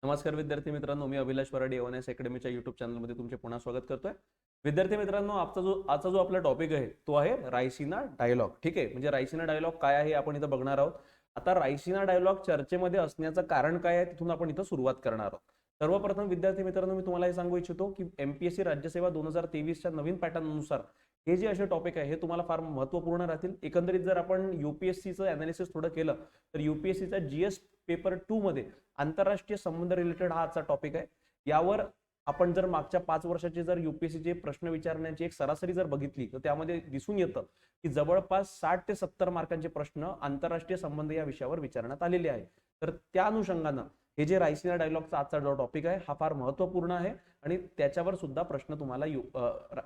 नमस्कार विद्यार्थी मित्रांनो, मी अभिलाष वराडे एस अकॅडमीच्या युट्यूब चॅनलमध्ये तुमचे पुन्हा स्वागत करतोय. विद्यार्थी मित्रांनो, आजचा जो आपला टॉपिक आहे तो आहे रायसिना डायलॉग. ठीक आहे, म्हणजे रायसिना डायलॉग काय आहे आपण इथं बघणार आहोत. आता रायसिना डायलॉग चर्चेमध्ये असण्याचं कारण काय आहे तिथून आपण इथं सुरुवात करणार आहोत. सर्वप्रथम विद्यार्थी मित्रांनो, मी तुम्हाला हे सांगू इच्छितो की एमपीएससी राज्यसेवा 2023च्या नवीन पॅटर्ननुसार हे जे असे टॉपिक आहे हे तुम्हाला फार महत्त्वपूर्ण राहतील. एकंदरीत जर आपण युपीएससीचं अनालिसिस थोडं केलं तर युपीएससीचा जीएस पेपर 2 मध्ये आंतरराष्ट्रीय संबंध रिलेटेड हा आजचा टॉपिक आहे. यावर आपण जर मागच्या 5 वर्षाचे जर युपीएससीचे प्रश्न विचारण्याची एक सरासरी जर बघितली तर त्यामध्ये दिसून येतं की जवळपास 60 ते 70 मार्कांचे प्रश्न आंतरराष्ट्रीय संबंध या विषयावर विचारण्यात आलेले आहे. तर त्या अनुषंगानं हे जे रायसिना डायलॉगचा आजचा जो टॉपिक आहे हा फार महत्त्वपूर्ण आहे आणि त्याच्यावर सुद्धा प्रश्न तुम्हाला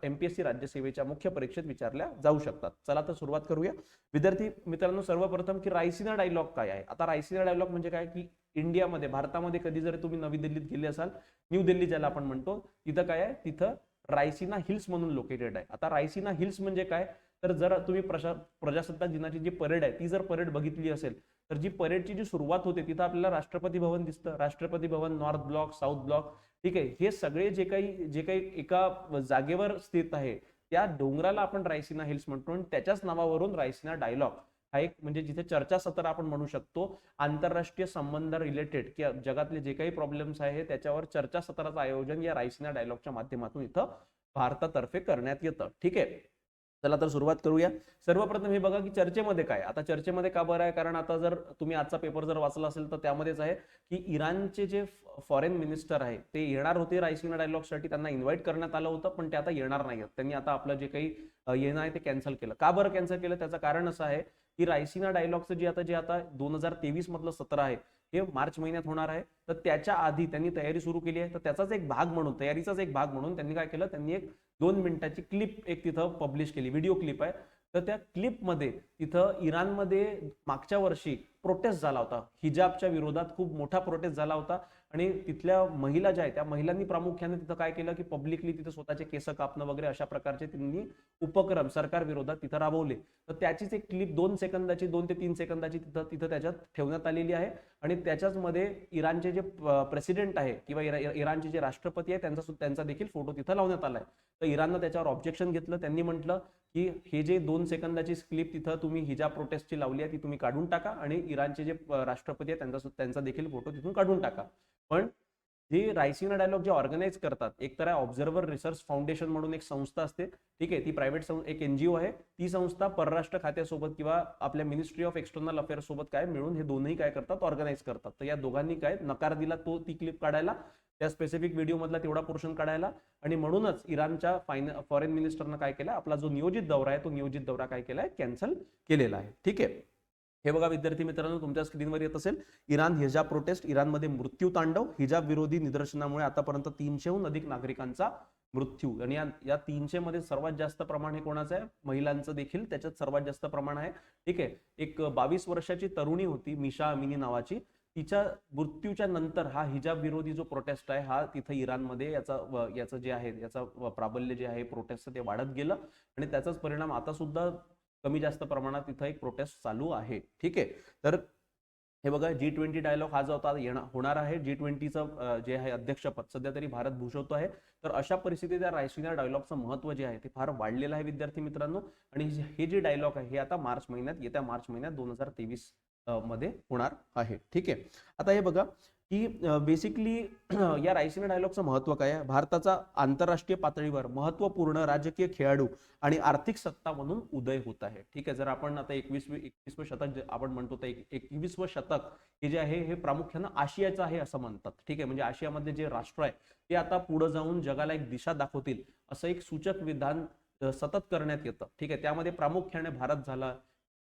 एमपीएससी राज्यसेवेच्या मुख्य परीक्षेत विचारल्या जाऊ शकतात. चला तर सुरुवात करूया. विद्यार्थी मित्रांनो, सर्वप्रथम की रायसिना डायलॉग काय आहे. आता रायसिना डायलॉग म्हणजे काय की इंडियामध्ये भारतामध्ये कधी जर तुम्ही नवी दिल्लीत गेले असाल, न्यू दिल्ली ज्याला आपण म्हणतो, तिथं काय आहे, तिथं रायसिना हिल्स म्हणून लोकेटेड आहे. आता रायसिना हिल्स म्हणजे काय, तर जर तुम्ही प्रजासत्ताक दिनाची जी परेड आहे ती जर परेड बघितली असेल तर जी परेडची जी सुरुवात होते तिथं आपल्याला राष्ट्रपती भवन दिसतं. राष्ट्रपती भवन, नॉर्थ ब्लॉक, साऊथ ब्लॉक, ठीक आहे, हे सगळे जे काही एका जागेवर स्थित आहे त्या डोंगराला आपण रायसिना हिल्स म्हणतो आणि त्याच्याच नावावरून रायसिना डायलॉग हा एक म्हणजे जिथे चर्चासत्र आपण म्हणू शकतो, आंतरराष्ट्रीय संबंध रिलेटेड किंवा जगातले जे काही प्रॉब्लेम्स आहे त्याच्यावर चर्चासत्राचं आयोजन या रायसिना डायलॉगच्या माध्यमातून इथं भारतातर्फे करण्यात येतं. ठीक आहे, चला तर सुरुवात करूया. सर्वप्रथम हे बघा की चर्चेमध्ये काय. आता चर्चेमध्ये का बरं आहे, कारण आता जर तुम्ही आजचा पेपर जर वाचला असेल तर त्यामध्येच आहे की इराणचे जे फॉरेन मिनिस्टर आहे ते येणार होते रायसिना डायलॉगसाठी. त्यांना इन्व्हाइट करण्यात आलं होतं पण ते आता येणार नाही. त्यांनी आता आपलं जे काही येणं आहे ते कॅन्सल केलं. का बरं कॅन्सल केलं, त्याचं कारण असं आहे की रायसिना डायलॉगचं जे आता 2023 मधलं सत्र आहे हे मार्च महिन्यात होणार आहे. तर त्याच्या आधी त्यांनी तयारी सुरू केली आहे. तर त्याचाच एक भाग म्हणून, तयारीचाच एक भाग म्हणून त्यांनी काय केलं, त्यांनी एक 2 मिनिटाची क्लिप एक तिथं पब्लिश केली, व्हिडिओ क्लिप आहे. तर त्या क्लिपमध्ये तिथं इराणमध्ये मागच्या वर्षी प्रोटेस्ट झाला होता, हिजाबच्या विरोधात खूप मोठा प्रोटेस्ट झाला होता आणि तिथल्या महिला ज्या आहेत त्या महिलांनी प्रामुख्याने तिथं काय केलं की पब्लिकली तिथं स्वतःचे केस कापणं वगैरे अशा प्रकारचे त्यांनी उपक्रम सरकार विरोधात तिथं राबवले. तर त्याचीच एक क्लिप 2 सेकंदाची, 2 ते 3 सेकंदाची तिथं त्याच्यात ठेवण्यात आलेली आहे आणि त्याच्याच मध्ये इराणचे जे प्रेसिडेंट आहे किंवा इराणचे जे राष्ट्रपती आहे त्यांचा देखील फोटो तिथं लावण्यात आलाय. तर इराणनं त्याच्यावर ऑब्जेक्शन घेतलं. त्यांनी म्हटलं की हे जे 2 सेकंदाची क्लिप तिथं तुम्ही हिजाब प्रोटेस्टची लावली आहे ती तुम्ही काढून टाका आणि इराणचे जे राष्ट्रपती आहे त्यांचा देखील फोटो तिथून काढून टाका. पण जे रायसिना डायलॉग जे ऑर्गनाईज करतात, एक तर ऑब्झर्व्हर रिसर्च फाउंडेशन म्हणून एक संस्था असते. ठीक आहे, ती प्रायव्हेट एक एनजीओ आहे. ती संस्था परराष्ट्र खात्यासोबत किंवा आपल्या मिनिस्ट्री ऑफ एक्सटर्नल अफेअर्स सोबत काय मिळून हे दोन्ही काय करतात, ऑर्गनाईज करतात. तर या दोघांनी काय नकार दिला ती क्लिप काढायला, त्या स्पेसिफिक व्हिडिओ मधला तेवढा पोर्शन काढायला. आणि म्हणूनच इराणच्या फॉरेन मिनिस्टरनं काय केलं, आपला जो नियोजित दौरा आहे तो नियोजित दौरा काय केलाय, कॅन्सल केलेला आहे. ठीक आहे, हे बघा विद्यार्थी मित्रांनो, तुमच्या स्क्रीनवर येत असेल इराण हिजाब प्रोटेस्ट, इराणमध्ये मृत्यू तांडव, हिजाब विरोधी निदर्शनामुळे आतापर्यंत 300हून अधिक नागरिकांचा मृत्यू. आणि या 300 मध्ये सर्वात जास्त प्रमाण हे कोणाचं आहे, महिलांचं देखील त्याच्यात सर्वात जास्त प्रमाण आहे. ठीक आहे, एक 22 वर्षाची तरुणी होती मिशा अमिनी नावाची, तिच्या मृत्यूच्या नंतर हा हिजाब विरोधी जो प्रोटेस्ट आहे हा तिथं इराणमध्ये याचं जे आहे याचा प्राबल्य जे आहे प्रोटेस्ट ते वाढत गेलं आणि त्याचाच परिणाम आता सुद्धा कमी जास्त प्रमाणात तिथं एक प्रोटेस्ट चालू आहे. ठीक आहे, तर हे बघा G20 डायलॉग हा जो आता होणार आहे, G20चं जे आहे अध्यक्षपद सध्या तरी भारत भूषवतो आहे. तर अशा परिस्थितीत या रायसिना डायलॉगचं महत्व जे आहे ते फार वाढलेलं आहे विद्यार्थी मित्रांनो. आणि हे जे डायलॉग आहे हे आता येत्या मार्च महिन्यात 2023 मध्ये होणार आहे. ठीक आहे, आता हे बघा की बेसिकली या रायसिना डायलॉगचं महत्व काय आहे. भारताचा आंतरराष्ट्रीय पातळीवर महत्वपूर्ण राजकीय खेळाडू आणि आर्थिक सत्ता म्हणून उदय होत आहे. ठीक आहे, जर आपण आता 21वे शतक आपण म्हणतो तर 21वं शतक हे जे आहे हे प्रामुख्यानं आशियाचं आहे असं म्हणतात. ठीक आहे, म्हणजे आशियामधले जे राष्ट्र आहे ते आता पुढे जाऊन जगाला एक दिशा दाखवतील असं एक सूचक विधान सतत करण्यात येतं. ठीक आहे, त्यामध्ये प्रामुख्याने भारत झाला,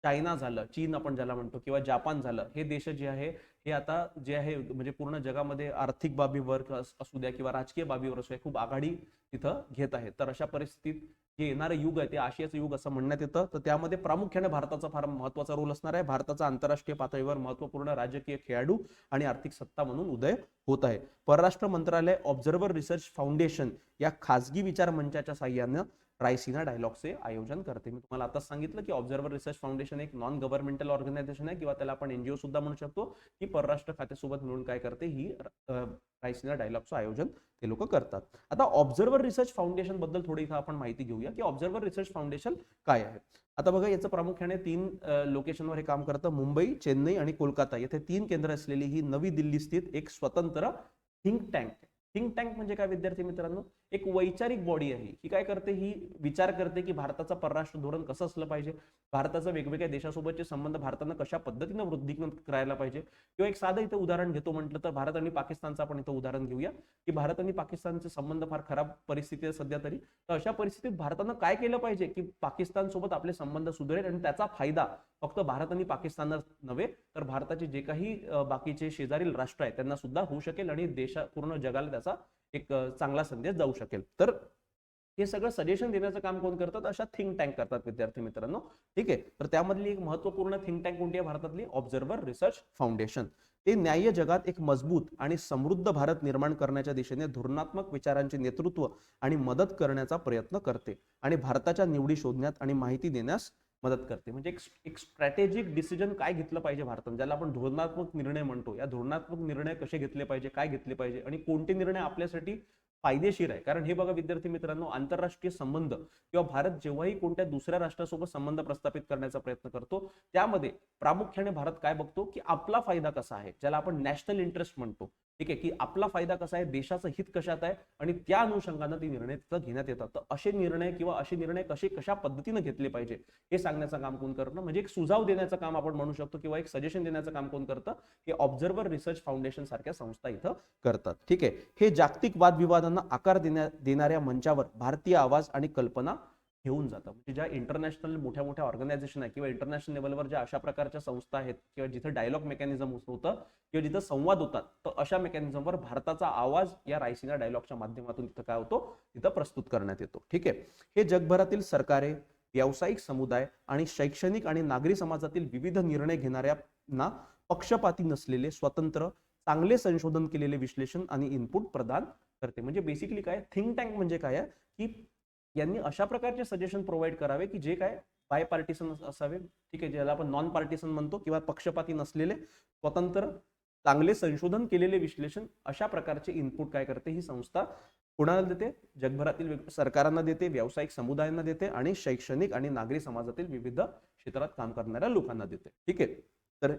चायना झालं, चीन आपण ज्याला म्हणतो, किंवा जापान झालं, हे देश जे आहे हे आता जे आहे म्हणजे पूर्ण जगामध्ये आर्थिक बाबीवर असू द्या किंवा राजकीय बाबीवर असू द्या खूप आघाडी तिथं घेत आहे. तर अशा परिस्थितीत जे येणारं युग आहे ते आशियाचं युग असं म्हणण्यात येतं. तर त्यामध्ये प्रामुख्याने भारताचा फार महत्वाचा रोल असणार आहे. भारताचा आंतरराष्ट्रीय पातळीवर महत्वपूर्ण राजकीय खेळाडू आणि आर्थिक सत्ता म्हणून उदय होत आहे. परराष्ट्र मंत्रालय ऑब्झर्व्हर रिसर्च फाउंडेशन या खासगी विचार मंचाच्या साह्यानं रायसिना डायलॉगचे आयोजन करते. मी तुम्हाला आताच सांगितलं की ऑब्झर्व्हर रिसर्च फाउंडेशन एक नॉन गव्हर्नमेंटल ऑर्गनायझेशन आहे किंवा त्याला आपण एनजीओ सुद्धा म्हणू शकतो, की परराष्ट्र खात्यासोबत मिळून काय करते, ही रायसिना डायलॉगचं आयोजन ते लोक करतात. आता ऑब्झर्व्हर रिसर्च फाउंडेशन बद्दल थोडी इथं आपण माहिती घेऊया की ऑब्झर्व्हर रिसर्च फाउंडेशन काय आहे. आता बघा, याचं प्रामुख्याने 3 लोकेशनवर हे काम करतं. मुंबई, चेन्नई आणि कोलकाता येथे 3 केंद्र असलेली ही नवी दिल्ली स्थित एक स्वतंत्र थिंक टँक. थिंक टँक म्हणजे काय विद्यार्थी मित्रांनो, एक वैचारिक बॉडी आहे. ही काय करते, ही विचार करते की भारताचं परराष्ट्र धोरण कसं असलं पाहिजे, भारताचं वेगवेगळ्या देशासोबतचे संबंध भारतानं कशा पद्धतीनं वृद्धिंगत करायला पाहिजे. किंवा एक साधं इथं उदाहरण घेतो म्हटलं तर भारत आणि पाकिस्तानचं आपण इथं उदाहरण घेऊया की भारत आणि पाकिस्तानचे संबंध फार खराब परिस्थिती आहे सध्या तरी. तर अशा परिस्थितीत भारतानं काय केलं पाहिजे की पाकिस्तान सोबत आपले संबंध सुधारेल आणि त्याचा फायदा फक्त भारत आणि पाकिस्तानच नव्हे तर भारताचे जे काही बाकीचे शेजारील राष्ट्र आहेत त्यांना सुद्धा होऊ शकेल आणि पूर्ण जगाला त्याचा एक चांगला संदेश जाऊ शकेल. तर हे सगळं सजेशन देण्याचं काम कोण करतात, अशा थिंक टँक करतात विद्यार्थी मित्रांनो. ठीक आहे, तर त्यामधली एक महत्वपूर्ण थिंक टँक कोणती आहे भारतातली, ऑब्झर्व्हर रिसर्च फाउंडेशन. ते न्याय्य जगात एक मजबूत आणि समृद्ध भारत निर्माण करण्याच्या दिशेने धोरणात्मक विचारांचे नेतृत्व आणि मदत करण्याचा प्रयत्न करते आणि भारताच्या निवडी शोधण्यात आणि माहिती देण्यास मदत करते. म्हणजे एक स्ट्रॅटेजिक डिसिजन काय घेतलं पाहिजे भारताने, ज्याला आपण धोरणात्मक निर्णय म्हणतो. या धोरणात्मक निर्णय कसे घेतले पाहिजे, काय घेतले पाहिजे आणि कोणते निर्णय आपल्यासाठी फायदेशीर आहे. कारण हे बघा विद्यार्थी मित्रांनो, आंतरराष्ट्रीय संबंध किंवा भारत जेव्हाही कोणत्या दुसऱ्या राष्ट्रासोबत संबंध प्रस्थापित करण्याचा प्रयत्न करतो त्यामध्ये प्रामुख्याने भारत काय बघतो की आपला फायदा कसा आहे, ज्याला आपण नॅशनल इंटरेस्ट म्हणतो. ठीक आहे, की आपला फायदा कसा आहे, देशाचं हित कशात आहे आणि त्या अनुषंगाने ते निर्णय तिथं घेण्यात येतात. तर असे निर्णय कशा पद्धतीने घेतले पाहिजे हे सांगण्याचं काम कोण करतं, म्हणजे एक सुझाव देण्याचं काम आपण म्हणू शकतो किंवा एक सजेशन देण्याचं काम कोण करतं, हे ऑब्झर्व्हर रिसर्च फाउंडेशन सारख्या संस्था इथं करतात. ठीक आहे, हे जागतिक वादविवादांना आकार देणाऱ्या मंचावर भारतीय आवाज आणि कल्पना घेऊन जातं. म्हणजे ज्या इंटरनॅशनल मोठ्या मोठ्या ऑर्गनायझेशन आहे किंवा इंटरनॅशनल लेवलवर ज्या अशा प्रकारच्या संस्था आहेत किंवा जिथे डायलॉग मेकॅनिझम होतं किंवा जिथे संवाद होतात, तर अशा मेकॅनिझमवर भारताचा आवाज या रायसिना डायलॉगच्या माध्यमातून तिथं काय होतो, तिथं प्रस्तुत करण्यात येतो. ठीक आहे, हे जगभरातील सरकारे, व्यावसायिक समुदाय आणि शैक्षणिक आणि नागरी समाजातील विविध निर्णय घेणाऱ्यांना पक्षपाती नसलेले, स्वतंत्र, चांगले संशोधन केलेले विश्लेषण आणि इनपुट प्रदान करते. म्हणजे बेसिकली काय, थिंक टँक म्हणजे काय आहे की यांनी अशा प्रकारचे सजेशन प्रोव्हाइड करावे की जे काय बाय पार्टिसन असावे. ठीक आहे, ज्याला आपण नॉन पार्टिसन म्हणतो, किंवा पक्षपाती नसलेले, स्वतंत्र, चांगले संशोधन केलेले विश्लेषण, अशा प्रकारचे इनपुट काय करते ही संस्था कोणाला देते, जगभरातील सरकारांना देते, व्यावसायिक समुदायांना देते आणि शैक्षणिक आणि नागरी समाजातील विविध क्षेत्रात काम करणाऱ्या लोकांना देते. ठीक आहे, तर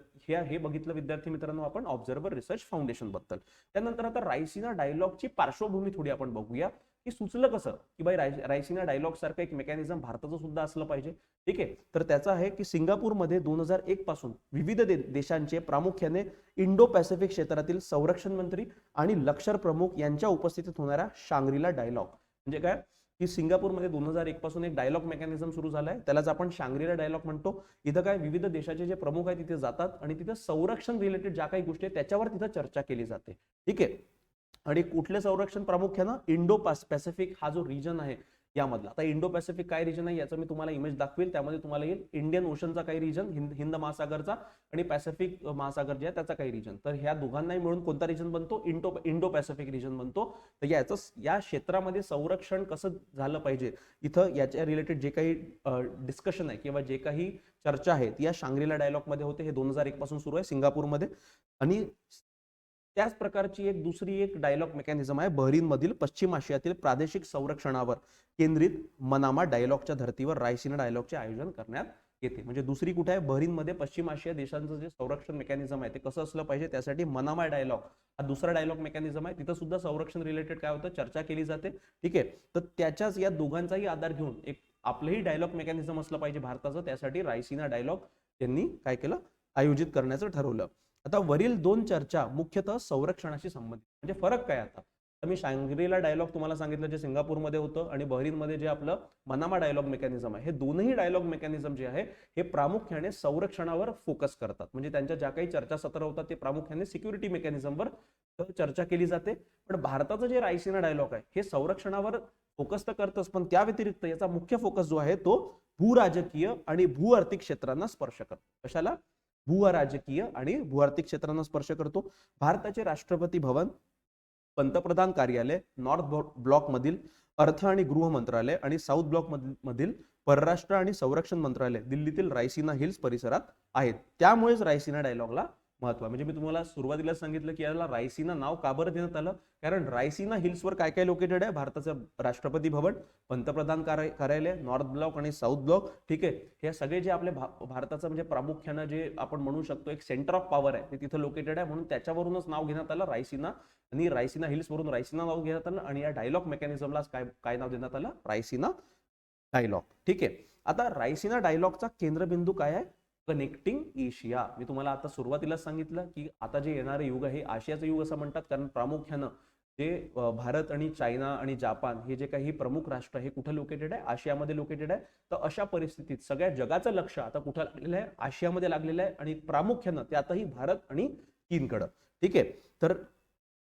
हे बघितलं विद्यार्थी मित्रांनो आपण ऑब्झर्व्हर रिसर्च फाउंडेशन बद्दल. त्यानंतर आता रायसिना डायलॉगची पार्श्वभूमी थोडी आपण बघूया की सुचलं कसं की बाई रायसिना डायलॉग सारखं एक मेकॅनिझम भारताचं सुद्धा असलं पाहिजे. ठीक आहे, तर त्याचं आहे की सिंगापूरमध्ये 2001 पासून विविध देशांचे प्रामुख्याने इंडो पॅसिफिक क्षेत्रातील संरक्षण मंत्री आणि लष्कर प्रमुख यांच्या उपस्थितीत होणाऱ्या शांग्रीला डायलॉग. म्हणजे काय की सिंगापूरमध्ये 2001 पासून एक डायलॉग मेकॅनिझम सुरू झालाय, त्यालाच आपण शांग्रीला डायलॉग म्हणतो. इथं काय विविध देशाचे जे प्रमुख आहेत तिथे जातात आणि तिथं संरक्षण रिलेटेड ज्या काही गोष्टी आहेत त्याच्यावर तिथं चर्चा केली जाते. ठीक आहे, आणि कुठले संरक्षण, प्रामुख्यानं इंडो पॅसिफिक हा जो रिजन आहे यामधला. आता इंडो पॅसिफिक काय रिजन आहे याचं मी तुम्हाला इमेज दाखवेल, त्यामध्ये तुम्हाला येईल इंडियन ओशनचा काही रिजन, हिंद महासागरचा, आणि पॅसिफिक महासागर जे आहे त्याचा काही रिजन. तर ह्या दोघांनाही मिळून कोणता रिजन बनतो, इंडो पॅसिफिक रिजन बनतो. तर या क्षेत्रामध्ये संरक्षण कसं झालं पाहिजे, इथं याच्या रिलेटेड जे काही डिस्कशन आहे किंवा जे काही चर्चा आहे या शांग्रीला डायलॉग मध्ये होते. हे 2001 पासून सुरू आहे सिंगापूरमध्ये. आणि त्याच प्रकारची दुसरी एक डायलॉग मेकॅनिझम आहे बहरीन मधील पश्चिम आशियातील प्रादेशिक संरक्षणावर केंद्रित मनामा डायलॉगच्या धर्तीवर रायसिना डायलॉगचे आयोजन करण्यात येते. म्हणजे दुसरी कुठे आहे, बहरीन मध्ये पश्चिम आशिया देशांचं जे संरक्षण मेकॅनिझम आहे ते कसं असलं पाहिजे त्यासाठी मनामा डायलॉग हा दुसरा डायलॉग मेकॅनिझम आहे. तिथं सुद्धा संरक्षण रिलेटेड काय होतं, चर्चा केली जाते. ठीक आहे, तर त्याच्याच या दोघांचाही आधार घेऊन एक आपलंही डायलॉग मेकॅनिझम असलं पाहिजे भारताचं, त्यासाठी रायसिना डायलॉग त्यांनी काय केलं, आयोजित करण्याचं ठरवलं. आता वरील 2 चर्चा मुख्यतः संरक्षणाशी संबंधित. म्हणजे फरक काय, आता मी शांग्रीला डायलॉग तुम्हाला सांगितलं जे सिंगापूरमध्ये होतं आणि बहरीनमध्ये जे आपलं मनामा डायलॉग मेकॅनिझम आहे, हे दोनही डायलॉग मेकॅनिझम जे आहे हे प्रामुख्याने संरक्षणावर फोकस करतात. म्हणजे त्यांच्या ज्या काही चर्चासत्र होतात ते प्रामुख्याने सिक्युरिटी मेकॅनिझमवर चर्चा केली जाते. पण भारताचं जे रायसिना डायलॉग आहे हे संरक्षणावर फोकस तर करतच, पण त्या व्यतिरिक्त याचा मुख्य फोकस जो आहे तो भूराजकीय आणि भूआर्थिक क्षेत्रांना स्पर्श करतो. कशाला, भूराजकीय आणि भूआर्थिक क्षेत्रांना स्पर्श करतो. भारताचे राष्ट्रपती भवन, पंतप्रधान कार्यालय, नॉर्थ ब्लॉक मधील अर्थ आणि गृह मंत्रालय आणि साऊथ ब्लॉक मधील परराष्ट्र आणि संरक्षण मंत्रालय दिल्लीतील रायसिना हिल्स परिसरात आहेत. त्यामुळेच रायसिना डायलॉगला महत्व आहे. म्हणजे मी तुम्हाला सुरुवातीला सांगितलं की याला रायसिना नाव का बरं देण्यात आलं, कारण रायसिना हिल्सवर काय काय लोकेटेड आहे, भारताचं राष्ट्रपती भवन, पंतप्रधान कार्यालय, नॉर्थ ब्लॉक आणि साऊथ ब्लॉक. ठीक आहे, हे सगळे जे आपले भारताचं म्हणजे प्रामुख्यानं जे आपण म्हणू शकतो एक सेंटर ऑफ पॉवर आहे ते तिथे लोकेटेड आहे. म्हणून त्याच्यावरूनच नाव घेण्यात आलं रायसिना, आणि रायसिना हिल्स वरून रायसिना नाव घेण्यात आलं. आणि या डायलॉग मेकॅनिझमला काय नाव देण्यात आलं, रायसिना डायलॉग. ठीक आहे, आता रायसिना डायलॉगचा केंद्रबिंदू काय आहे, कनेक्टिंग एशिया. मी तुम्हाला आता सुरुवातीलाच सांगितलं की आता जे येणारे युग आहे आशियाचं युग असं म्हणतात, कारण प्रामुख्यानं जे भारत आणि चायना आणि जपान हे जे काही प्रमुख राष्ट्र आहे कुठे लोकेटेड आहे, आशियामध्ये लोकेटेड आहे. तर अशा परिस्थितीत सगळ्या जगाचं लक्ष आता कुठं लागलेलं आहे, आशियामध्ये लागलेलं आहे, आणि प्रामुख्यानं त्यातही भारत आणि चीनकडं. ठीक आहे, तर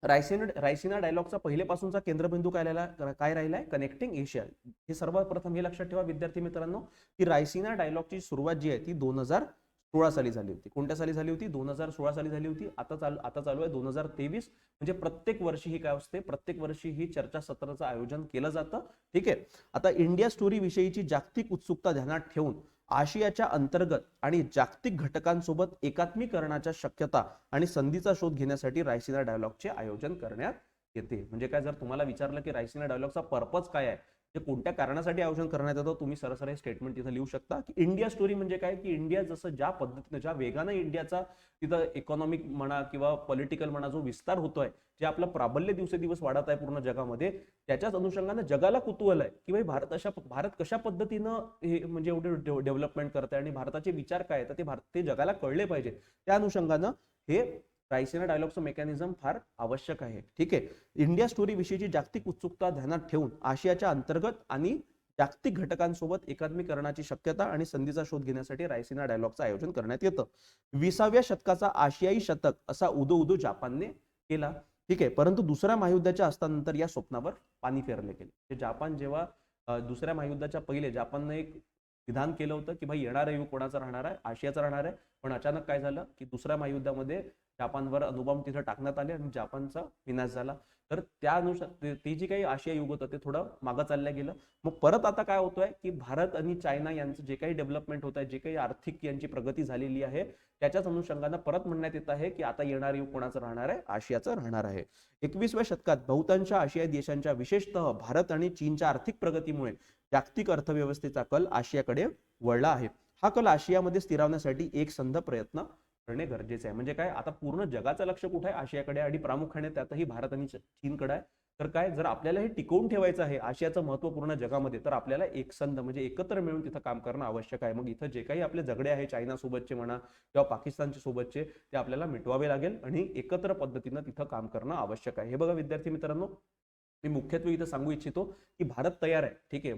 रायसिना डायलॉगचा पहिलेपासूनचा केंद्रबिंदू काय राहिलाय, कनेक्टिंग एशिया. हे सर्वप्रथम हे लक्षात ठेवा विद्यार्थी मित्रांनो की रायसिना डायलॉगची सुरुवात जी आहे ती 2016 साली झाली होती. कोणत्या साली झाली होती, 2016 साली झाली होती. आता चालू आहे 2023. म्हणजे प्रत्येक वर्षी ही काय असते, प्रत्येक वर्षी ही चर्चासत्राचं आयोजन केलं जातं. ठीक आहे, आता इंडिया स्टोरी विषयीची जागतिक उत्सुकता ध्यानात ठेवून आशियाच्या अंतर्गत आणि जागतिक घटकांसोबत एकात्मीकरणाच्या शक्यता आणि संधीचा शोध घेण्यासाठी रायसिना डायलॉगचे आयोजन करण्यात येते. म्हणजे काय, जर तुम्हाला विचारलं की रायसिना डायलॉगचा पर्पज काय आहे, ते कोणत्या कारणासाठी आयोजन करण्यात येतं, तुम्ही सरसर हे स्टेटमेंट तिथे लिहू शकता की इंडिया स्टोरी म्हणजे काय, की इंडिया जसं ज्या पद्धतीने ज्या वेगाने इंडियाचा तिथं इकॉनॉमिक म्हणा किंवा पॉलिटिकल म्हणा जो विस्तार होतोय, जे आपलं प्राबल्य दिवसेदिवस वाढत आहे पूर्ण जगामध्ये, त्याच्याच अनुषंगाने जगाला कुतूहल आहे की भाई भारत कशा पद्धतीनं हे म्हणजे एवढे डेव्हलपमेंट करत आहे आणि भारताचे विचार काय आहेत ते जगाला कळले पाहिजे. त्या अनुषंगानं हे रायसिना डायलॉगचं मेकॅनिझम फार आवश्यक आहे. ठीक आहे, इंडिया स्टोरी विषयीची जागतिक उत्सुकता ध्यानात ठेवून आशियाच्या अंतर्गत आणि जागतिक घटकांसोबत एकात्मीकरणाची शक्यता आणि संधीचा शोध घेण्यासाठी रायसिना डायलॉगचं आयोजन करण्यात येतं. 20व्या शतकाचा आशियाई शतक असा उदो जापानने केला. ठीक आहे, परंतु दुसऱ्या महायुद्धाच्या अस्तानंतर या स्वप्नावर पाणी फेरले गेले. जापान जेव्हा दुसऱ्या महायुद्धाच्या पहिले जापानने एक विधान केलं होतं की भाई येणारा युग कोणाचा राहणार आहे, आशियाचा राहणार आहे. पण अचानक काय झालं की दुसऱ्या महायुद्धामध्ये जापानवर अणुबॉम्ब तिथे टाकण्यात आले आणि जापानचा विनाश झाला. तर त्यानुसार ते जे काही आशिया युग होतं ते थोडं मागं चाललं गेलं. मग परत आता काय होतोय की भारत आणि चायना यांचं जे काही डेव्हलपमेंट होत आहे, जे काही आर्थिक यांची प्रगती झालेली आहे, त्याच्याच अनुषंगानं परत म्हणण्यात येत आहे की आता येणारं युग कोणाचं राहणार आहे, आशियाचं राहणार आहे. 21व्या शतकात बहुतांश आशियाई देशांच्या विशेषतः भारत आणि चीनच्या आर्थिक प्रगतीमुळे जागतिक अर्थव्यवस्थेचा कल आशियाकडे वळला आहे. हा कल आशियामध्ये स्थिरावण्यासाठी एकसंध प्रयत्न करणे गरजेचे आहे. म्हणजे काय, आता पूर्ण जगाचं लक्ष कुठे आहे, आशियाकडे, आणि प्रामुख्याने त्यातही भारत आणि चीनकडे आहे. तर काय, जर आपल्याला हे टिकवून ठेवायचं आहे आशियाचं महत्व पूर्ण जगामध्ये, तर आपल्याला एकसंध म्हणजे एकत्र मिळून तिथं काम करणं आवश्यक आहे. मग इथं जे काही आपले झगडे आहे चायना सोबतचे म्हणा किंवा पाकिस्तानच्या सोबतचे, ते आपल्याला मिटवावे लागेल आणि एकत्र पद्धतीनं तिथं काम करणं आवश्यक आहे. हे बघा विद्यार्थी मित्रांनो, मी मुख्यत्वे इथं सांगू इच्छितो की भारत तयार आहे. ठीक आहे,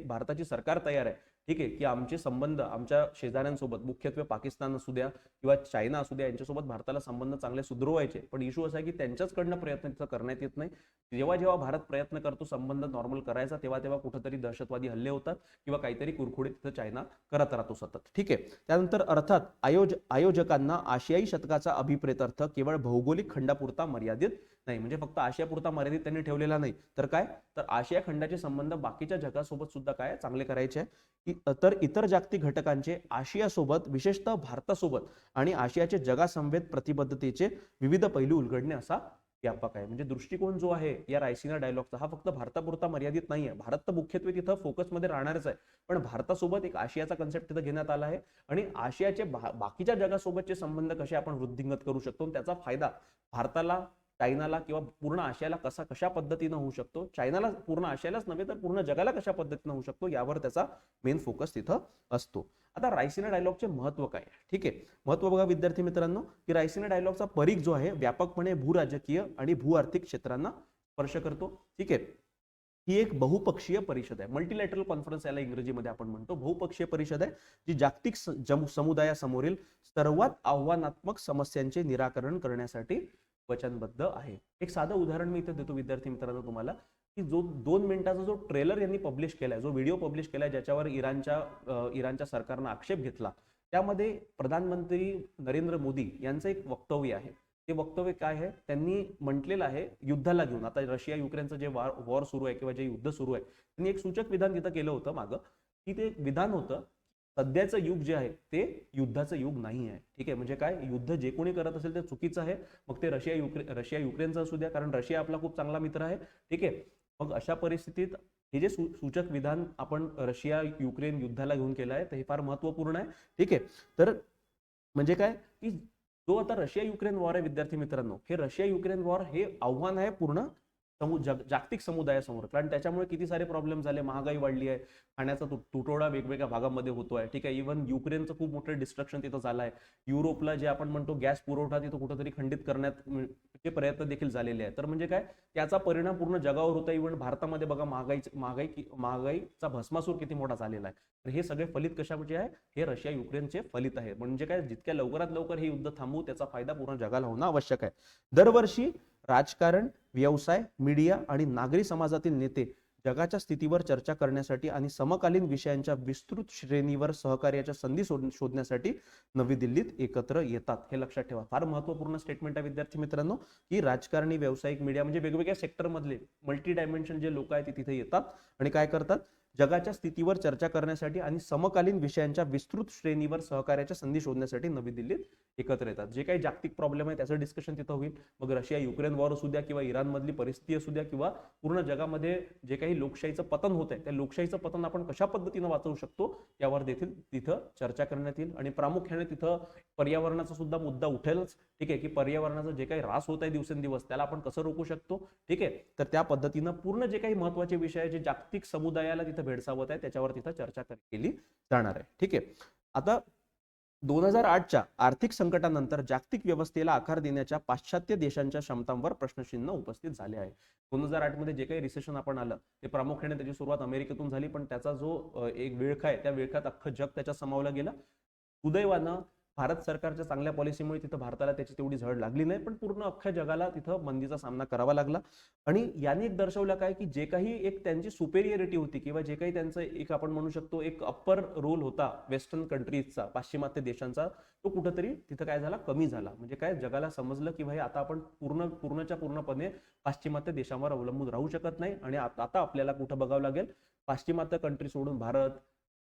भारताची सरकार तयार आहे. ठीक आहे, की आमचे संबंध आमच्या शेजाऱ्यांसोबत, मुख्यत्वे पाकिस्तान असू द्या किंवा चायना असू द्या, यांच्यासोबत भारताला संबंध चांगले सुधरवायचे. पण इश्यू असा आहे की त्यांच्याचकडनं प्रयत्न तिथं करण्यात येत नाही. जेव्हा जेव्हा भारत प्रयत्न करतो संबंध नॉर्मल करायचा, तेव्हा तेव्हा कुठेतरी दहशतवादी हल्ले होतात किंवा काहीतरी कुरखुडे तिथं चायना करत राहतो सतत. ठीक आहे, त्यानंतर अर्थात आयोजकांना आशियाई शतकाचा अभिप्रेत अर्थ केवळ भौगोलिक खंडापुरता मर्यादित नाही, म्हणजे फक्त आशियापुरता मर्यादित त्यांनी ठेवलेला नाही. तर काय, तर आशिया खंडाचे संबंध बाकीच्या जगासोबत सुद्धा काय चांगले करायचे आहे. तर इतर जागतिक घटकांचे आशियासोबत, विशेषतः भारतासोबत आणि आशियाचे जगासमवेत प्रतिबद्धतेचे विविध पैलू उलगडणे असा व्यापक आहे. म्हणजे दृष्टिकोन जो आहे या रायसिना डायलॉगचा, हा फक्त भारतापुरता मर्यादित नाही आहे. भारत तर मुख्यत्वे तिथं फोकसमध्ये राहणारच आहे, पण भारतासोबत एक आशियाचा कन्सेप्ट तिथं घेण्यात आला आहे. आणि आशियाचे बाकीच्या जगासोबतचे संबंध कसे आपण वृद्धिंगत करू शकतो, त्याचा फायदा भारताला, चायनाला किंवा पूर्ण आशियाला कशा पद्धतीनं होऊ शकतो, चायनाला पूर्ण आशियालाच नव्हे तर पूर्ण जगाला कशा पद्धतीनं होऊ शकतो, यावर त्याचा मेन फोकस तिथं असतो. आता रायसिना डायलॉगचे महत्व काय आहे. ठीक आहे, महत्व बघा विद्यार्थी मित्रांनो, की रायसिना डायलॉगचा परीघ जो आहे व्यापकपणे भूराजकीय आणि भूआर्थिक क्षेत्रांना स्पर्श करतो. ठीक आहे, ही एक बहुपक्षीय परिषद आहे. मल्टीलॅटरल कॉन्फरन्स याला इंग्रजीमध्ये आपण म्हणतो. बहुपक्षीय परिषद आहे जी जागतिक समुदायासमोरील सर्वात आव्हानात्मक समस्यांचे निराकरण करण्यासाठी वचनबद्ध आहे. एक साधं उदाहरण मी इथे देतो विद्यार्थी मित्रांनो तुम्हाला, की जो 2 मिनिटाचा जो ट्रेलर यांनी पब्लिश केलाय, जो व्हिडिओ पब्लिश केलाय, ज्याच्यावर इराणच्या सरकारनं आक्षेप घेतला, त्यामध्ये प्रधानमंत्री नरेंद्र मोदी यांचं एक वक्तव्य आहे. ते वक्तव्य काय आहे, त्यांनी म्हटलेलं आहे युद्धाला घेऊन, आता रशिया युक्रेनचं जे वॉर सुरू आहे किंवा जे युद्ध सुरू आहे, त्यांनी एक सूचक विधान तिथं केलं होतं मागं, की ते विधान होतं सध्याचं युग जे आहे ते युद्धाचं युग नाही आहे. ठीक आहे, म्हणजे काय, युद्ध जे कोणी करत असेल ते चुकीचं आहे. मग ते रशिया युक्रेनचं असू द्या, कारण रशिया आपला खूप चांगला मित्र आहे. ठीक आहे, मग अशा परिस्थितीत हे जे सूचक विधान आपण रशिया युक्रेन युद्धाला घेऊन केलं आहे, तर हे फार महत्वपूर्ण आहे. ठीक आहे, तर म्हणजे काय, की जो आता रशिया युक्रेन वॉर आहे विद्यार्थी मित्रांनो, हे रशिया युक्रेन वॉर हे आव्हान आहे पूर्ण जागतिक समुदायासमोर. कारण त्याच्यामुळे किती सारे प्रॉब्लेम झाले, महागाई वाढली आहे, खाण्याचा तुटवडा वेगवेगळ्या भागामध्ये होतोय. ठीक आहे, इव्हन युक्रेनचं खूप मोठं डिस्ट्रक्शन तिथं झालं आहे. युरोपला जे आपण म्हणतो गॅस पुरवठा तिथं कुठेतरी खंडित करण्याचे प्रयत्न देखील झालेले आहेत. तर म्हणजे काय, त्याचा परिणाम पूर्ण जगावर होता. इव्हन भारतामध्ये बघा महागाईचा भस्मासूर किती मोठा झालेला आहे. तर हे सगळे फलित कशाचे आहे, हे रशिया युक्रेनचे फलित आहे. म्हणजे काय, जितक्या लवकरात लवकर हे युद्ध थांबवू त्याचा फायदा पूर्ण जगाला होणं आवश्यक आहे. दरवर्षी राजकारण, व्यवसाय, मीडिया आणि नागरी समाजातील नेते जगाच्या स्थितीवर चर्चा करण्यासाठी आणि समकालीन विषयांच्या विस्तृत श्रेणीवर सहकार्याच्या संधी शोधण्यासाठी नवी दिल्लीत एकत्र येतात. हे लक्षात ठेवा, फार महत्वपूर्ण स्टेटमेंट आहे विद्यार्थी मित्रांनो, की राजकारणी, व्यावसायिक, मीडिया म्हणजे वेगवेगळ्या सेक्टर मधले मल्टी डायमेन्शन जे लोक आहेत ते तिथे येतात आणि काय करतात, जगाच्या स्थितीवर चर्चा करण्यासाठी आणि समकालीन विषयांच्या विस्तृत श्रेणीवर सहकार्याच्या संधी शोधण्यासाठी नवी दिल्लीत एकत्र येतात. जे काही जागतिक प्रॉब्लेम आहे त्याचं डिस्कशन तिथं होईल. मग रशिया युक्रेन वॉर असू द्या किंवा इराण मधली परिस्थिती असू द्या किंवा पूर्ण जगामध्ये जे काही लोकशाहीचं पतन होत आहे, त्या लोकशाहीचं पतन आपण कशा पद्धतीने वाचवू शकतो यावर देखील तिथं चर्चा करण्यात येईल. आणि प्रामुख्याने तिथं पर्यावरणाचा सुद्धा मुद्दा उठेलच. ठीक आहे, की पर्यावरणाचं जे काही ऱ्हास होत आहे दिवसेंदिवस त्याला आपण कसं रोखू शकतो. ठीक आहे, तर त्या पद्धतीनं पूर्ण जे काही महत्वाचे विषय आहे जे जागतिक समुदायाला तिथं भेडसावत आहे त्याच्यावर तिथं चर्चा केली जाणार आहे. ठीक आहे, आता 2008च्या आर्थिक संकटानंतर जागतिक व्यवस्थेला आकार देण्याच्या पाश्चात्य देशांच्या क्षमतांवर प्रश्नचिन्ह उपस्थित झाले आहे. 2008 मध्ये जे काही रिसेशन आपण आलं ते प्रामुख्याने त्याची सुरुवात अमेरिकेतून झाली, पण त्याचा जो एक विळखा आहे त्या विळख्यात अख्खं जग त्याच्यात समावलं गेलं. सुदैवानं भारत सरकारच्या चांगल्या पॉलिसीमुळे तिथं भारताला त्याची तेवढी झड लागली नाही, पण पूर्ण अख्ख्या जगाला तिथं मंदीचा सामना करावा लागला. आणि यांनी एक दर्शवलं काय, की जे काही एक त्यांची सुपेरियरिटी होती किंवा जे काही त्यांचं एक आपण म्हणू शकतो एक अप्पर रोल होता वेस्टर्न कंट्रीजचा, पाश्चिमात्य देशांचा, तो कुठंतरी तिथं काय झाला, कमी झाला. म्हणजे काय, जगाला समजलं की भाई आता आपण पूर्णपणे पाश्चिमात्य देशांवर अवलंबून राहू शकत नाही आणि आता आपल्याला कुठं बघावं लागेल, पाश्चिमात्य कंट्री सोडून भारत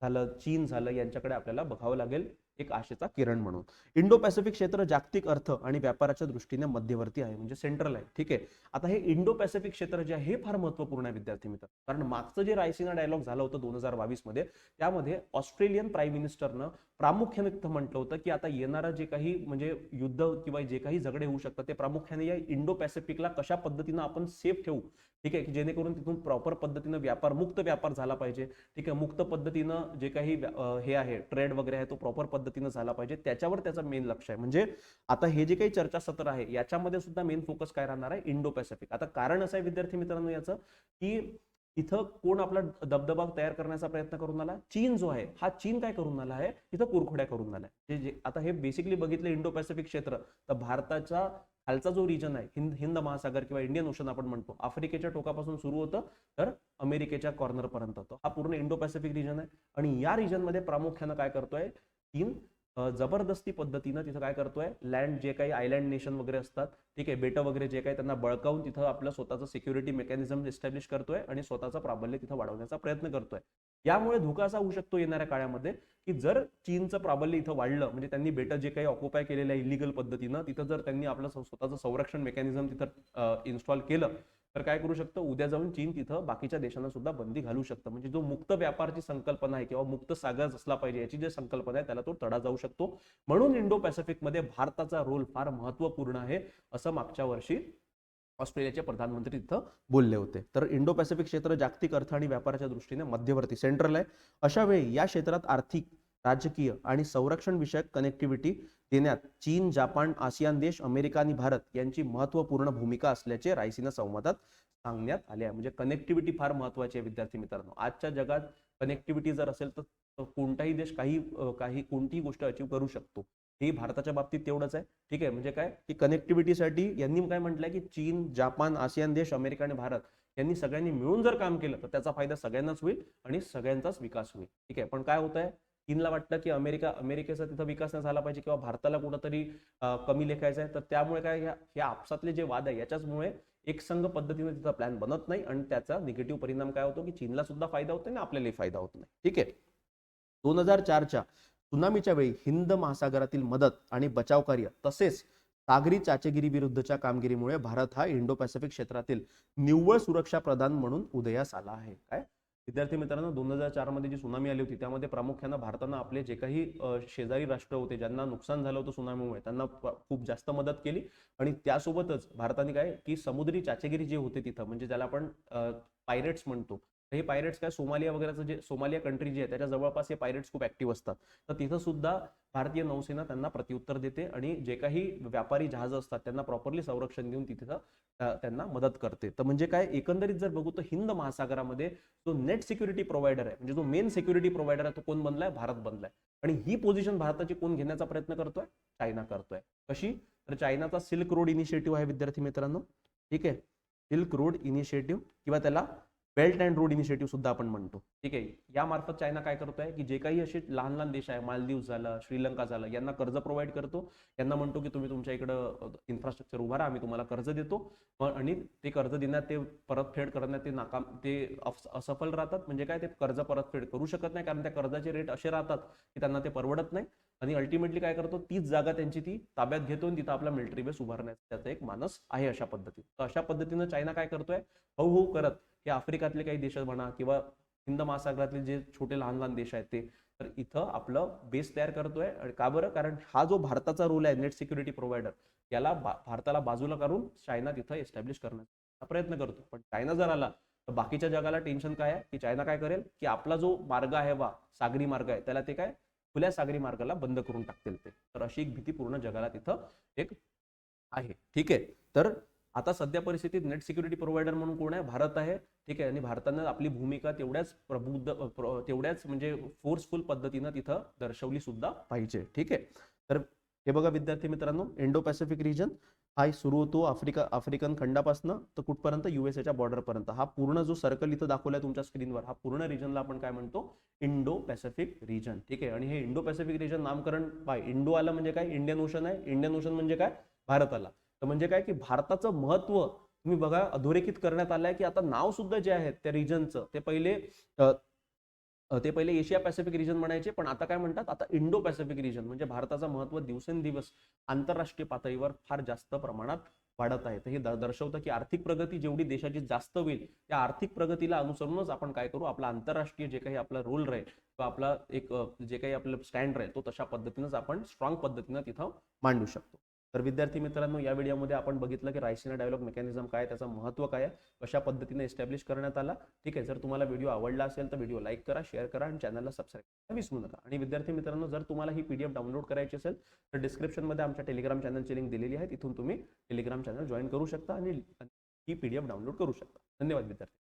झालं, चीन झालं, यांच्याकडे आपल्याला बघावं लागेल एक आशेचा किरण म्हणून. इंडो पॅसिफिक क्षेत्र जागतिक अर्थ आणि व्यापाराच्या दृष्टीने मध्यवर्ती आहे, म्हणजे सेंट्रल आहे. ठीक आहे, आता हे इंडो पॅसिफिक क्षेत्र जे आहे हे फार महत्वपूर्ण आहे विद्यार्थी मित्र. कारण मागचं जे रायसिना डायलॉग झालं होतं 2022 मध्ये, त्यामध्ये ऑस्ट्रेलियन प्राईम मिनिस्टरनं प्रामुख्याने तिथं म्हटलं होतं की आता येणारं जे काही म्हणजे युद्ध किंवा जे काही झगडे होऊ शकतात ते प्रामुख्याने या इंडो पॅसिफिकला कशा पद्धतीनं आपण सेफ ठेवू. ठीक आहे, की जेणेकरून तिथून प्रॉपर पद्धतीनं मुक्त व्यापार झाला पाहिजे. ठीक आहे, मुक्त पद्धतीनं जे काही हे आहे ट्रेड वगैरे आहे तो प्रॉपर पद्धतीनं झाला पाहिजे, त्याच्यावर त्याचा मेन लक्ष आहे. म्हणजे आता हे जे काही चर्चासत्र आहे याच्यामध्ये सुद्धा मेन फोकस काय राहणार आहे, इंडो पॅसिफिक. आता कारण असं आहे विद्यार्थी मित्रांनो याचं, की इथं कोण आपला दबदबा तयार करण्याचा प्रयत्न करून आला, चीन जो आहे हा चीन काय करून आला आहे, इथं कुरखोड्या करून आलाय. आता हे बेसिकली बघितलं इंडो पॅसिफिक क्षेत्र, तर भारताचा खालचा जो रिजन आहे हिंद महासागर किंवा इंडियन ओशन आपण म्हणतो, आफ्रिकेच्या टोकापासून सुरू होतं तर अमेरिकेच्या कॉर्नर पर्यंत होतं, हा पूर्ण इंडो पॅसिफिक रिजन आहे. आणि या रिजन मध्ये प्रामुख्यानं काय करतोय चीन, जबरदस्ती पद्धतीनं तिथं काय करतोय, लँड जे काही आयलँड नेशन वगैरे असतात, ठीक आहे, बेटं वगैरे जे काही त्यांना बळकावून तिथं आपलं स्वतःचं सिक्युरिटी मेकॅनिझम एस्टॅब्लिश करतोय आणि स्वतःचा प्राबल्य तिथं वाढवण्याचा प्रयत्न करतोय. यामुळे धोका असा होऊ शकतो येणाऱ्या काळामध्ये, की जर चीनचं प्राबल्य इथं वाढलं, म्हणजे त्यांनी बेटं जे काही ऑक्युपाय केलेलं आहे इलिगल पद्धतीनं, तिथं जर त्यांनी आपलं स्वतःचं संरक्षण मेकॅनिझम तिथं इन्स्टॉल केलं तर काय करू शकतं, उद्या जाऊन चीन तिथं बाकीच्या देशांना सुद्धा बंदी घालू शकतं. म्हणजे जो मुक्त व्यापारची संकल्पना आहे किंवा मुक्त सागर असला पाहिजे याची जी संकल्पना आहे त्याला तो तडा जाऊ शकतो. म्हणून इंडो पॅसिफिक मध्ये भारताचा रोल फार महत्वपूर्ण आहे असं मागच्या वर्षी ऑस्ट्रेलियाचे प्रधानमंत्री तिथं बोलले होते. तर इंडो पॅसिफिक क्षेत्र जागतिक अर्थ आणि व्यापाराच्या दृष्टीने मध्यवर्ती सेंट्रल आहे. अशा वेळी या क्षेत्रात आर्थिक, राजकीय आणि संरक्षण विषयक कनेक्टिव्हिटी देण्यात चीन, जापान, आसियान देश, अमेरिका आणि भारत यांची महत्वपूर्ण भूमिका असल्याचे रायसिना संवादात सांगण्यात आले आहे. म्हणजे कनेक्टिव्हिटी फार महत्वाची आहे विद्यार्थी मित्रांनो. आजच्या जगात कनेक्टिव्हिटी जर असेल तर कोणताही देश कोणतीही गोष्ट अचीव करू शकतो. हे भारताच्या बाबतीत तेवढंच आहे. ठीक आहे, म्हणजे काय की कनेक्टिव्हिटीसाठी यांनी काय म्हटलंय की चीन, जापान, आसियान देश, अमेरिका आणि भारत यांनी सगळ्यांनी मिळून जर काम केलं तर त्याचा फायदा सगळ्यांनाच होईल आणि सगळ्यांचाच विकास होईल. ठीक आहे, पण काय होत आहे, चीनला वाटतं की अमेरिकेचा तिथं विकास नाही झाला पाहिजे किंवा भारताला कुठंतरी कमी लेखायचं आहे. तर त्यामुळे काय या आपसातले जे वाद आहे याच्याचमुळे एक संघ पद्धतीने तिथं प्लॅन बनत नाही आणि त्याचा निगेटिव्ह परिणाम काय होतो की चीनला सुद्धा फायदा होतो आणि आपल्यालाही फायदा होत नाही. ठीक आहे. 2004च्या सुनामीच्या वेळी हिंद महासागरातील मदत आणि बचाव कार्य तसेच सागरी चाचेगिरी विरुद्धच्या कामगिरीमुळे भारत हा इंडो पॅसिफिक क्षेत्रातील निव्वळ सुरक्षा प्रधान म्हणून उदयास आला आहे. काय विद्यार्थी मित्रांनो, 2004 मध्ये जी सुनामी आली होती त्यामध्ये प्रामुख्याने भारतानं आपले जे काही शेजारी राष्ट्र होते ज्यांना नुकसान झालं होतं सुनामीमुळे त्यांना खूप जास्त मदत केली आणि त्यासोबतच भारताने काय की समुद्री चाचेगिरी जे होते तिथं म्हणजे ज्याला आपण पायरेट्स म्हणतो, हे पायरेट्स काय सोमालिया वगैरेचं जे सोमालिया कंट्री जी आहे त्याच्या जवळपास हे पायरेट्स खूप ऍक्टिव्ह असतात. तर तिथं सुद्धा भारतीय नौसेना त्यांना प्रत्युत्तर देते आणि जे काही व्यापारी जहाज असतात त्यांना प्रॉपरली संरक्षण देऊन तिथं त्यांना मदत करते. तर म्हणजे काय एकंदरीत जर बघू तर हिंद महासागरामध्ये जो नेट सिक्युरिटी प्रोव्हायडर आहे म्हणजे जो मेन सिक्युरिटी प्रोव्हायडर आहे तो कोण बनलाय? भारत बनलाय. आणि ही पोझिशन भारताची कोण घेण्याचा प्रयत्न करतोय? चायना करतोय. कशी? तर चायनाचा सिल्क रोड इनिशिएटिव्ह आहे विद्यार्थी मित्रांनो. ठीक आहे. सिल्क रोड इनिशिएटिव्ह किंवा त्याला बेल्ट अँड रोड इनिशिएटिव्ह सुद्धा आपण म्हणतो. ठीक आहे. यामार्फत चायना काय करतोय की जे काही असे लहान लहान देश आहे, मालदीव झालं, श्रीलंका झालं, यांना कर्ज प्रोव्हाइड करतो. यांना म्हणतो की तुम्ही तुमच्या इकडं इन्फ्रास्ट्रक्चर उभारा, आम्ही तुम्हाला कर्ज देतो. आणि ते कर्ज देण्यात ते परतफेड करण्यात ते असफल राहतात. म्हणजे काय ते कर्ज परतफेड करू शकत नाही कारण त्या कर्जाचे रेट असे राहतात की त्यांना ते परवडत नाही. आणि अल्टिमेटली काय करतो, तीच जागा त्यांची ती ताब्यात घेतो आणि तिथं आपला मिलिटरी बेस उभारण्याचा त्याचा एक मानस आहे अशा पद्धतीने. तर अशा पद्धतीनं चायना काय करतोय, हळूहळू करत हे आफ्रिकातले काही देश म्हणा किंवा हिंद महासागरातले जे छोटे लहान लहान देश आहेत ते, तर इथं आपलं बेस तयार करतोय. का बरं? कारण हा जो भारताचा रोल आहे नेट सिक्युरिटी प्रोव्हायडर, याला भारताला बाजूला करून चायना तिथं एस्टॅब्लिश करण्याचा प्रयत्न करतो. पण चायना जर आला तर बाकीच्या जगाला टेन्शन काय आहे की चायना काय करेल की आपला जो मार्ग आहे सागरी मार्ग आहे त्याला ते काय खुल्या सागरी मार्गाला बंद करून टाकतील ते. तर अशी एक भीती पूर्ण जगाला तिथं एक आहे. ठीक आहे. तर आता सध्या परिस्थितीत नेट सिक्युरिटी प्रोव्हायडर म्हणून कोण आहे? भारत आहे. ठीक आहे. आणि भारतानं आपली भूमिका तेवढ्याच म्हणजे फोर्सफुल पद्धतीनं तिथं दर्शवली सुद्धा पाहिजे. ठीक आहे. तर हे बघा विद्यार्थी मित्रांनो, इंडो पॅसिफिक रिजन हा सुरू होतो आफ्रिकन खंडापासून तर कुठपर्यंत? युएसएच्या बॉर्डर पर्यंत. हा पूर्ण जो सर्कल इथं दाखवलाय तुमच्या स्क्रीनवर, हा पूर्ण रिजनला आपण काय म्हणतो? Indo Pacific region. ठीक आहे. आणि हे इंडो पॅसिफिक रिजन नामकरण इंडो आलं म्हणजे काय? इंडियन ओशन आहे. इंडियन ओशन म्हणजे काय? भारत आला. तर म्हणजे काय की भारताचं महत्व तुम्ही बघा अधोरेखित करण्यात आलंय की आता नाव सुद्धा जे आहे त्या रिजनचं ते पहिले एशिया पॅसिफिक रिजन म्हणायचे, पण आता काय म्हणतात? आता इंडो पॅसिफिक रिजन. म्हणजे भारताचं महत्व दिवसेंदिवस आंतरराष्ट्रीय पातळीवर फार जास्त प्रमाणात वाढत आहे. तर हे दर्शवतं की आर्थिक प्रगती जेवढी देशाची जास्त होईल त्या आर्थिक प्रगतीला अनुसरूनच आपण काय करू, आपला आंतरराष्ट्रीय जे काही आपला रोल राहील किंवा आपला एक जे काही आपलं स्टँड राहील तो तशा पद्धतीनेच आपण स्ट्रॉंग पद्धतीनं तिथं मांडू शकतो. तर विद्यार्थी मित्रांनो, या व्हिडिओमध्ये आपण बघितलं की रायसिना डायलॉग मेकॅनिझम काय, त्याचं महत्व काय, कशा पद्धतीने एस्टॅब्लिश करण्यात आला. ठीक आहे. जर तुम्हाला व्हिडिओ आवडला असेल तर व्हिडिओ लाईक करा, शेअर करा आणि चॅनलला सबस्क्राईब करायला विसरू नका. आणि विद्यार्थी मित्रांनो, जर तुम्हाला ही पीडीएफ डाउनलोड करायची असेल तर डिस्क्रिप्शनमध्ये आमच्या टेलिग्राम चॅनलची लिंक दिलेली आहे. तिथून तुम्ही टेलिग्राम चॅनल जॉईन करू शकता आणि ही पीडीएफ डाउनलोड करू शकता. धन्यवाद विद्यार्थी.